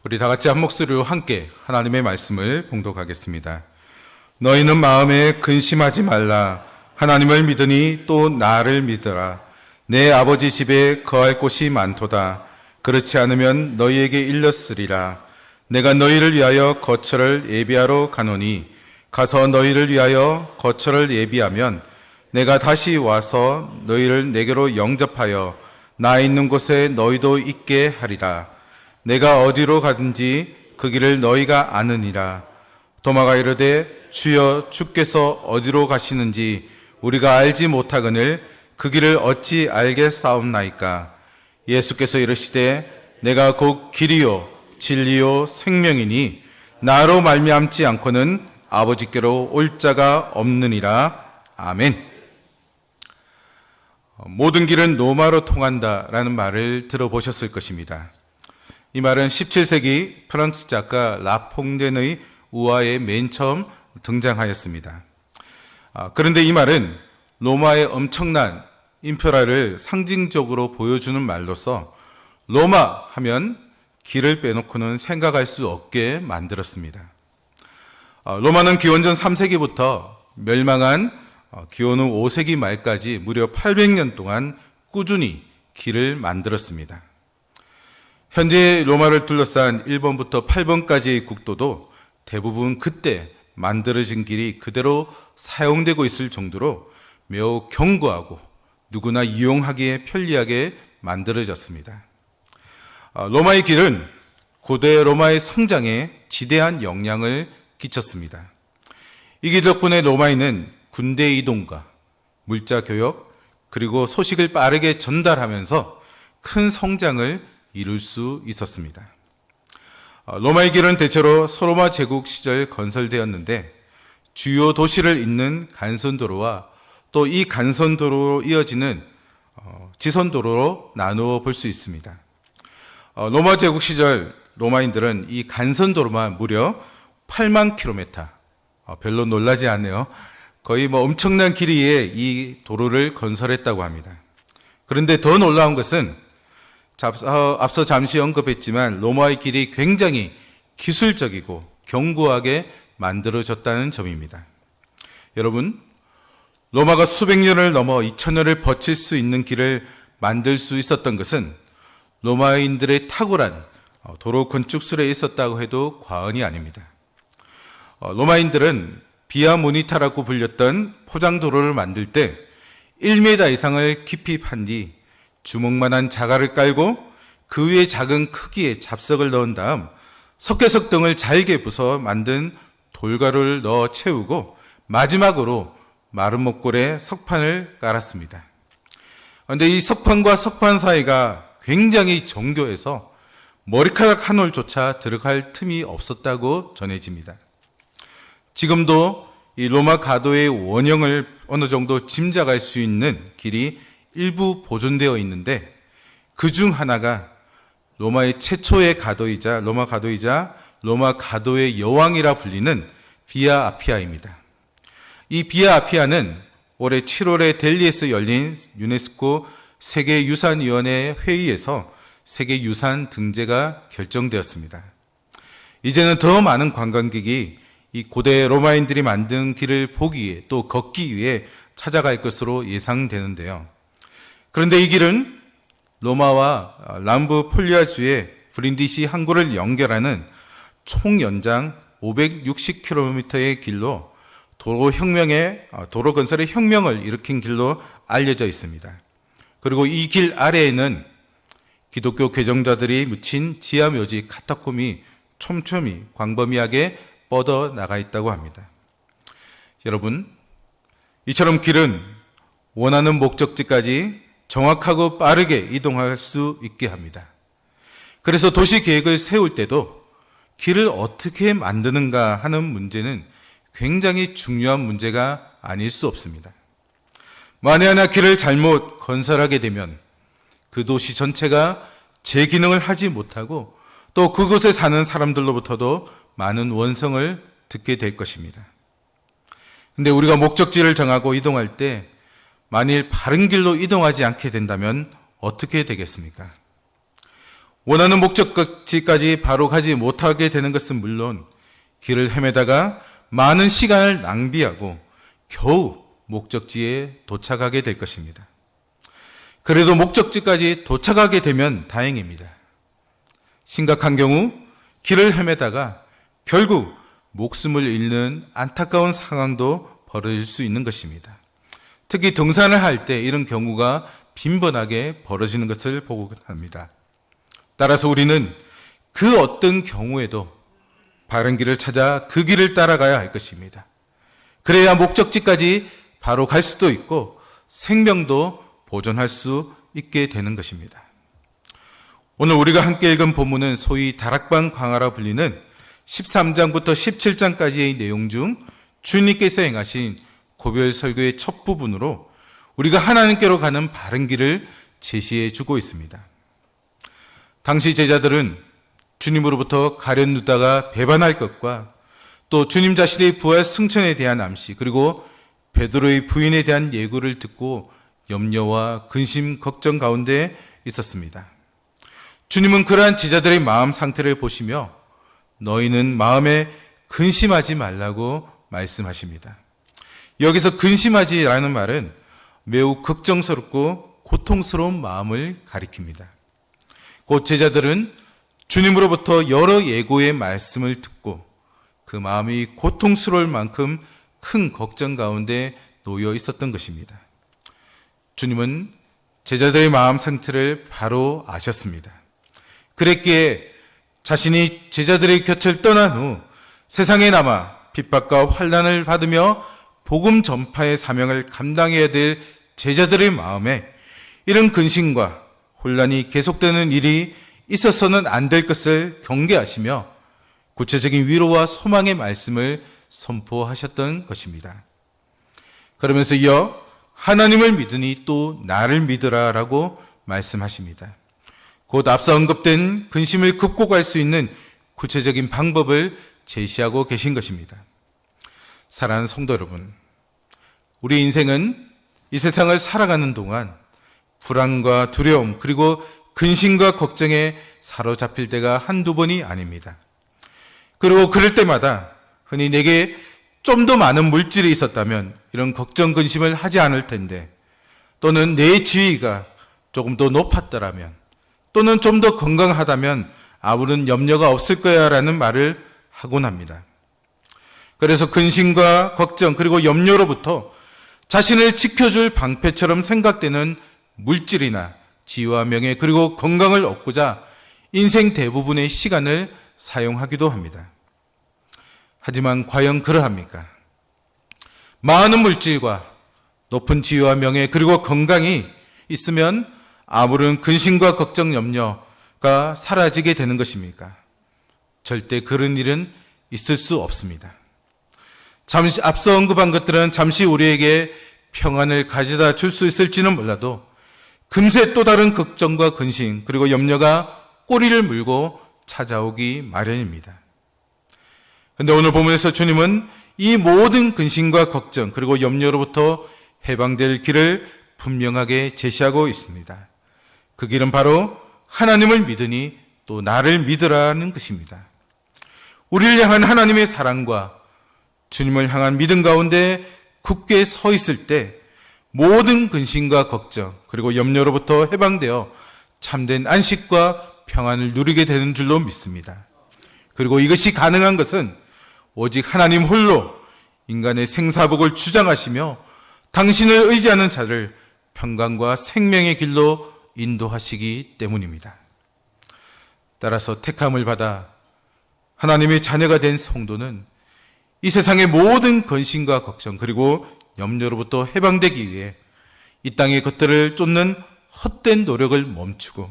우리 다 같이 한 목소리로 함께 하나님의 말씀을 봉독하겠습니다. 너희는 마음에 근심하지 말라. 하나님을 믿으니 또 나를 믿으라. 내 아버지 집에 거할 곳이 많도다. 그렇지 않으면 너희에게 일렀으리라. 내가 너희를 위하여 거처를 예비하러 가노니 가서 너희를 위하여 거처를 예비하면 내가 다시 와서 너희를 내게로 영접하여 나 있는 곳에 너희도 있게 하리라. 내가 어디로 가든지 그 길을 너희가 아느니라. 도마가 이르되 주여 주께서 어디로 가시는지 우리가 알지 못하거늘 그 길을 어찌 알겠사옵나이까. 예수께서 이르시되 내가 곧 길이요 진리요 생명이니 나로 말미암지 않고는 아버지께로 올 자가 없느니라. 아멘. 모든 길은 로마로 통한다라는 말을 들어보셨을 것입니다. 이 말은 17세기 프랑스 작가 라퐁덴의 우화에 맨 처음 등장하였습니다. 그런데 이 말은 로마의 엄청난 인프라를 상징적으로 보여주는 말로서 로마 하면 길을 빼놓고는 생각할 수 없게 만들었습니다. 로마는 기원전 3세기부터 멸망한 기원 후 5세기 말까지 무려 800년 동안 꾸준히 길을 만들었습니다. 현재 로마를 둘러싼 1번부터 8번까지의 국도도 대부분 그때 만들어진 길이 그대로 사용되고 있을 정도로 매우 견고하고 누구나 이용하기에 편리하게 만들어졌습니다. 로마의 길은 고대 로마의 성장에 지대한 영향을 끼쳤습니다. 이 길 덕분에 로마인은 군대 이동과 물자 교역 그리고 소식을 빠르게 전달하면서 큰 성장을 이룰 수 있었습니다. 로마의 길은 대체로 서로마 제국 시절 건설되었는데 주요 도시를 잇는 간선도로와 또 이 간선도로로 이어지는 지선도로로 나누어 볼 수 있습니다. 로마 제국 시절 로마인들은 이 간선도로만 무려 8만 킬로미터, 별로 놀라지 않네요. 거의 엄청난 길이의 이 도로를 건설했다고 합니다. 그런데 더 놀라운 것은 앞서 잠시 언급했지만 로마의 길이 굉장히 기술적이고 견고하게 만들어졌다는 점입니다. 여러분, 로마가 수백 년을 넘어 2000년을 버틸 수 있는 길을 만들 수 있었던 것은 로마인들의 탁월한 도로 건축술에 있었다고 해도 과언이 아닙니다. 로마인들은 비아 모니타라고 불렸던 포장도로를 만들 때 1m 이상을 깊이 판 뒤 주먹만한 자갈을 깔고 그 위에 작은 크기의 잡석을 넣은 다음 석회석 등을 잘게 부숴 만든 돌가루를 넣어 채우고 마지막으로 마른 목골에 석판을 깔았습니다. 그런데 이 석판과 석판 사이가 굉장히 정교해서 머리카락 한 올조차 들어갈 틈이 없었다고 전해집니다. 지금도 이 로마 가도의 원형을 어느 정도 짐작할 수 있는 길이 일부 보존되어 있는데 그 중 하나가 로마의 최초의 가도이자 로마 가도의 여왕이라 불리는 비아 아피아입니다. 이 비아 아피아는 올해 7월에 델리에서 열린 유네스코 세계유산위원회 회의에서 세계유산 등재가 결정되었습니다. 이제는 더 많은 관광객이 이 고대 로마인들이 만든 길을 보기 위해 또 걷기 위해 찾아갈 것으로 예상되는데요. 그런데 이 길은 로마와 남부 폴리아주의 브린디시 항구를 연결하는 총 연장 560km의 길로 도로 건설의 혁명을 일으킨 길로 알려져 있습니다. 그리고 이 길 아래에는 기독교 개종자들이 묻힌 지하묘지 카타콤이 촘촘히 광범위하게 뻗어 나가 있다고 합니다. 여러분, 이처럼 길은 원하는 목적지까지 정확하고 빠르게 이동할 수 있게 합니다. 그래서 도시 계획을 세울 때도 길을 어떻게 만드는가 하는 문제는 굉장히 중요한 문제가 아닐 수 없습니다. 만에 하나 길을 잘못 건설하게 되면 그 도시 전체가 제 기능을 하지 못하고 또 그곳에 사는 사람들로부터도 많은 원성을 듣게 될 것입니다. 근데 우리가 목적지를 정하고 이동할 때 만일 바른 길로 이동하지 않게 된다면 어떻게 되겠습니까? 원하는 목적지까지 바로 가지 못하게 되는 것은 물론 길을 헤매다가 많은 시간을 낭비하고 겨우 목적지에 도착하게 될 것입니다. 그래도 목적지까지 도착하게 되면 다행입니다. 심각한 경우 길을 헤매다가 결국 목숨을 잃는 안타까운 상황도 벌어질 수 있는 것입니다. 특히 등산을 할 때 이런 경우가 빈번하게 벌어지는 것을 보고 합니다. 따라서 우리는 그 어떤 경우에도 바른 길을 찾아 그 길을 따라가야 할 것입니다. 그래야 목적지까지 바로 갈 수도 있고 생명도 보존할 수 있게 되는 것입니다. 오늘 우리가 함께 읽은 본문은 소위 다락방 강화라 불리는 13장부터 17장까지의 내용 중 주님께서 행하신 고별 설교의 첫 부분으로 우리가 하나님께로 가는 바른 길을 제시해 주고 있습니다. 당시 제자들은 주님으로부터 가련누다가 배반할 것과 또 주님 자신의 부활 승천에 대한 암시, 그리고 베드로의 부인에 대한 예고를 듣고 염려와 근심, 걱정 가운데 있었습니다. 주님은 그러한 제자들의 마음 상태를 보시며 너희는 마음에 근심하지 말라고 말씀하십니다. 여기서 근심하지라는 말은 매우 걱정스럽고 고통스러운 마음을 가리킵니다. 곧 제자들은 주님으로부터 여러 예고의 말씀을 듣고 그 마음이 고통스러울 만큼 큰 걱정 가운데 놓여 있었던 것입니다. 주님은 제자들의 마음 상태를 바로 아셨습니다. 그랬기에 자신이 제자들의 곁을 떠난 후 세상에 남아 핍박과 환난을 받으며 복음 전파의 사명을 감당해야 될 제자들의 마음에 이런 근심과 혼란이 계속되는 일이 있어서는 안 될 것을 경계하시며 구체적인 위로와 소망의 말씀을 선포하셨던 것입니다. 그러면서 이어 하나님을 믿으니 또 나를 믿으라라고 말씀하십니다. 곧 앞서 언급된 근심을 극복할 수 있는 구체적인 방법을 제시하고 계신 것입니다. 사랑하는 성도 여러분, 우리 인생은 이 세상을 살아가는 동안 불안과 두려움 그리고 근심과 걱정에 사로잡힐 때가 한두 번이 아닙니다. 그리고 그럴 때마다 흔히 내게 좀 더 많은 물질이 있었다면 이런 걱정 근심을 하지 않을 텐데, 또는 내 지위가 조금 더 높았더라면, 또는 좀 더 건강하다면 아무런 염려가 없을 거야 라는 말을 하곤 합니다. 그래서 근심과 걱정 그리고 염려로부터 자신을 지켜줄 방패처럼 생각되는 물질이나 지위와 명예 그리고 건강을 얻고자 인생 대부분의 시간을 사용하기도 합니다. 하지만 과연 그러합니까? 많은 물질과 높은 지위와 명예 그리고 건강이 있으면 아무런 근심과 걱정, 염려가 사라지게 되는 것입니까? 절대 그런 일은 있을 수 없습니다. 잠시 앞서 언급한 것들은 잠시 우리에게 평안을 가져다 줄 수 있을지는 몰라도 금세 또 다른 걱정과 근심 그리고 염려가 꼬리를 물고 찾아오기 마련입니다. 그런데 오늘 본문에서 주님은 이 모든 근심과 걱정 그리고 염려로부터 해방될 길을 분명하게 제시하고 있습니다. 그 길은 바로 하나님을 믿으니 또 나를 믿으라는 것입니다. 우리를 향한 하나님의 사랑과 주님을 향한 믿음 가운데 굳게 서 있을 때 모든 근심과 걱정 그리고 염려로부터 해방되어 참된 안식과 평안을 누리게 되는 줄로 믿습니다. 그리고 이것이 가능한 것은 오직 하나님 홀로 인간의 생사복을 주장하시며 당신을 의지하는 자를 평강과 생명의 길로 인도하시기 때문입니다. 따라서 택함을 받아 하나님의 자녀가 된 성도는 이 세상의 모든 근심과 걱정 그리고 염려로부터 해방되기 위해 이 땅의 것들을 쫓는 헛된 노력을 멈추고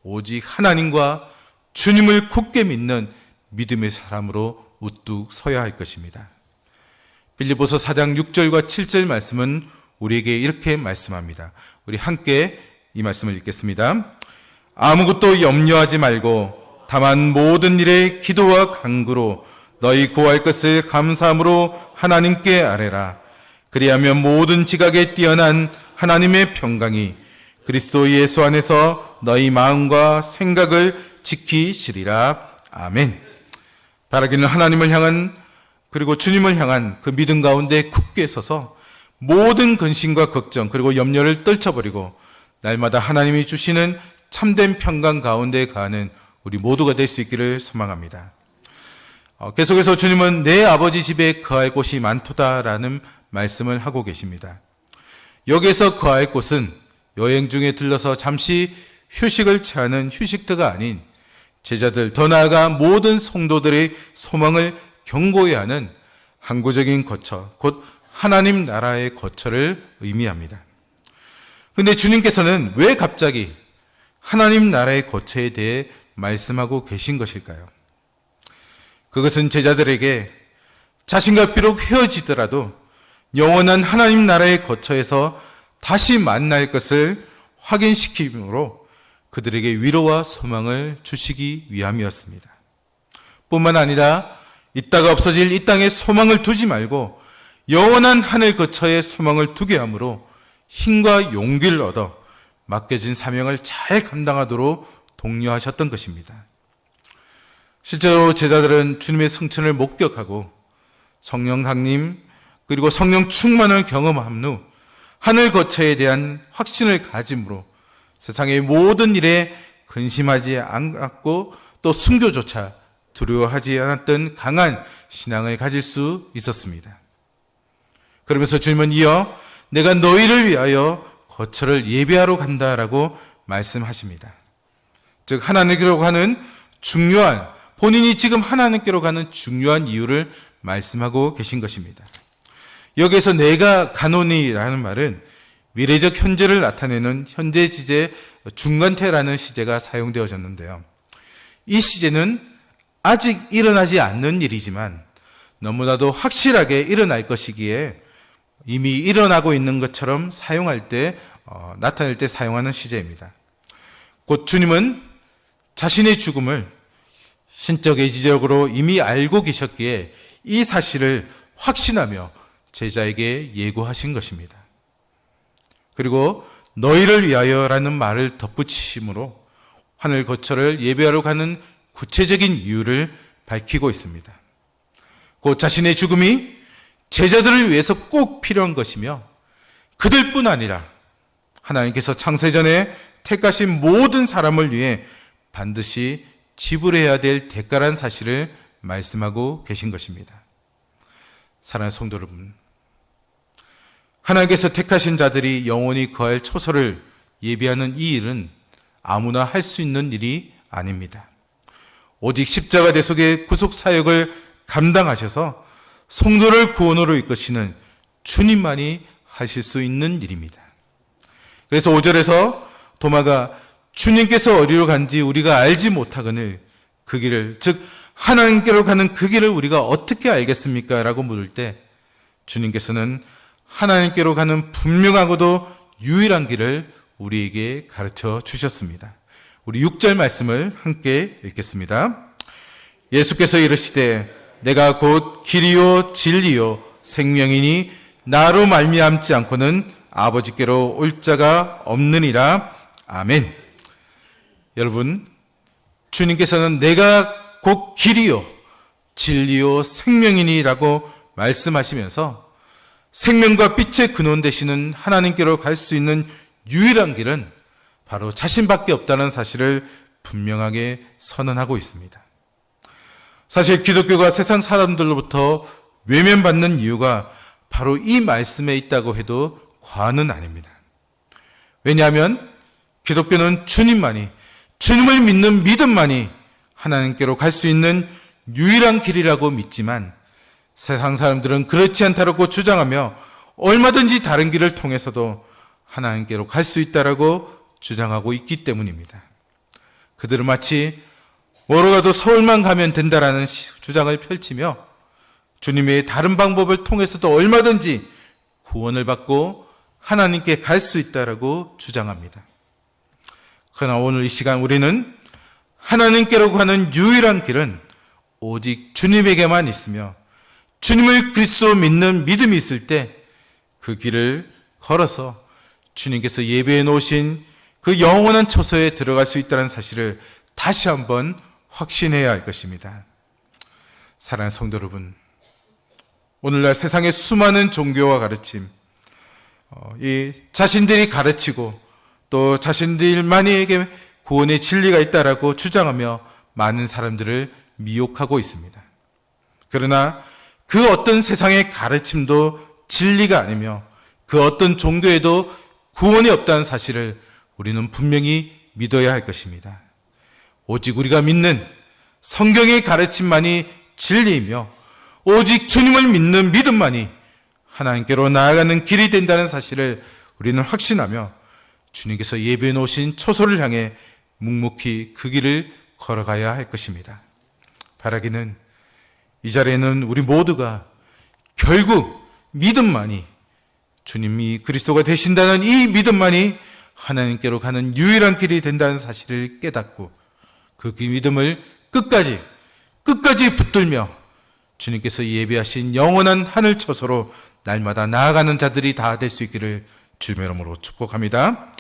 오직 하나님과 주님을 굳게 믿는 믿음의 사람으로 우뚝 서야 할 것입니다. 빌립보서 4장 6절과 7절 말씀은 우리에게 이렇게 말씀합니다. 우리 함께 이 말씀을 읽겠습니다. 아무것도 염려하지 말고 다만 모든 일에 기도와 간구로 너희 구할 것을 감사함으로 하나님께 아뢰라. 그리하면 모든 지각에 뛰어난 하나님의 평강이 그리스도 예수 안에서 주께서 너희 마음과 생각을 지키시리라. 아멘. 바라기는 하나님을 향한 그리고 주님을 향한 그 믿음 가운데 굳게 서서 모든 근심과 걱정 그리고 염려를 떨쳐버리고 날마다 하나님이 주시는 참된 평강 가운데 가는 우리 모두가 될 수 있기를 소망합니다. 계속해서 주님은 내 아버지 집에 거할 곳이 많도다라는 말씀을 하고 계십니다. 여기에서 거할 곳은 여행 중에 들러서 잠시 휴식을 취하는 휴식터가 아닌 제자들, 더 나아가 모든 성도들의 소망을 견고히 하는 항구적인 거처, 곧 하나님 나라의 거처를 의미합니다. 근데 주님께서는 왜 갑자기 하나님 나라의 거처에 대해 말씀하고 계신 것일까요? 그것은 제자들에게 자신과 비록 헤어지더라도 영원한 하나님 나라의 거처에서 다시 만날 것을 확인시킴으로 그들에게 위로와 소망을 주시기 위함이었습니다. 뿐만 아니라 있다가 없어질 이 땅에 소망을 두지 말고 영원한 하늘 거처에 소망을 두게 하므로 힘과 용기를 얻어 맡겨진 사명을 잘 감당하도록 독려하셨던 것입니다. 실제로 제자들은 주님의 성천을 목격하고 성령 강림 그리고 성령 충만을 경험한 후 하늘 거처에 대한 확신을 가짐으로 세상의 모든 일에 근심하지 않았고 또 순교조차 두려워하지 않았던 강한 신앙을 가질 수 있었습니다. 그러면서 주님은 이어 내가 너희를 위하여 거처를 예배하러 간다라고 말씀하십니다. 즉 하나님께로 가는 중요한 본인이 지금 하나님께로 가는 중요한 이유를 말씀하고 계신 것입니다. 여기에서 내가 가노니라는 말은 미래적 현재를 나타내는 현재 시제 중간태라는 시제가 사용되어졌는데요. 이 시제는 아직 일어나지 않는 일이지만 너무나도 확실하게 일어날 것이기에 이미 일어나고 있는 것처럼 나타낼 때 사용하는 시제입니다. 곧 주님은 자신의 죽음을 신적 의지적으로 이미 알고 계셨기에 이 사실을 확신하며 제자에게 예고하신 것입니다. 그리고 너희를 위하여라는 말을 덧붙이심으로 하늘 거처를 예배하러 가는 구체적인 이유를 밝히고 있습니다. 곧 자신의 죽음이 제자들을 위해서 꼭 필요한 것이며 그들뿐 아니라 하나님께서 창세전에 택하신 모든 사람을 위해 반드시 지불해야 될 대가란 사실을 말씀하고 계신 것입니다. 사랑하는 성도 여러분, 하나님께서 택하신 자들이 영원히 거할 처소를 예비하는 이 일은 아무나 할 수 있는 일이 아닙니다. 오직 십자가 대속의 구속사역을 감당하셔서 성도를 구원으로 이끄시는 주님만이 하실 수 있는 일입니다. 그래서 5절에서 도마가 주님께서 어디로 간지 우리가 알지 못하거늘 그 길을, 즉 하나님께로 가는 그 길을 우리가 어떻게 알겠습니까? 라고 물을 때 주님께서는 하나님께로 가는 분명하고도 유일한 길을 우리에게 가르쳐 주셨습니다. 우리 6절 말씀을 함께 읽겠습니다. 예수께서 이르시되 내가 곧 길이요 진리요 생명이니 나로 말미암지 않고는 아버지께로 올 자가 없느니라. 아멘. 여러분, 주님께서는 내가 곧 길이요 진리요 생명이니라고 말씀하시면서 생명과 빛의 근원 되시는 하나님께로 갈 수 있는 유일한 길은 바로 자신밖에 없다는 사실을 분명하게 선언하고 있습니다. 사실 기독교가 세상 사람들로부터 외면받는 이유가 바로 이 말씀에 있다고 해도 과언은 아닙니다. 왜냐하면 기독교는 주님을 믿는 믿음만이 하나님께로 갈 수 있는 유일한 길이라고 믿지만 세상 사람들은 그렇지 않다고 주장하며 얼마든지 다른 길을 통해서도 하나님께로 갈 수 있다라고 주장하고 있기 때문입니다. 그들은 마치 뭐로 가도 서울만 가면 된다라는 주장을 펼치며 주님의 다른 방법을 통해서도 얼마든지 구원을 받고 하나님께 갈 수 있다라고 주장합니다. 그러나 오늘 이 시간 우리는 하나님께로 가는 유일한 길은 오직 주님에게만 있으며 주님을 그리스도로 믿는 믿음이 있을 때 그 길을 걸어서 주님께서 예배해 놓으신 그 영원한 처소에 들어갈 수 있다는 사실을 다시 한번 확신해야 할 것입니다. 사랑하는 성도 여러분, 오늘날 세상의 수많은 종교와 가르침, 이 자신들이 가르치고 또 자신들만에게 구원의 진리가 있다라고 주장하며 많은 사람들을 미혹하고 있습니다. 그러나 그 어떤 세상의 가르침도 진리가 아니며 그 어떤 종교에도 구원이 없다는 사실을 우리는 분명히 믿어야 할 것입니다. 오직 우리가 믿는 성경의 가르침만이 진리이며 오직 주님을 믿는 믿음만이 하나님께로 나아가는 길이 된다는 사실을 우리는 확신하며 주님께서 예비해 놓으신 처소를 향해 묵묵히 그 길을 걸어가야 할 것입니다. 바라기는 이 자리에는 우리 모두가 결국 믿음만이, 주님이 그리스도가 되신다는 이 믿음만이 하나님께로 가는 유일한 길이 된다는 사실을 깨닫고 그 믿음을 끝까지 붙들며 주님께서 예비하신 영원한 하늘 처소로 날마다 나아가는 자들이 다 될 수 있기를 주님의 이름으로 축복합니다.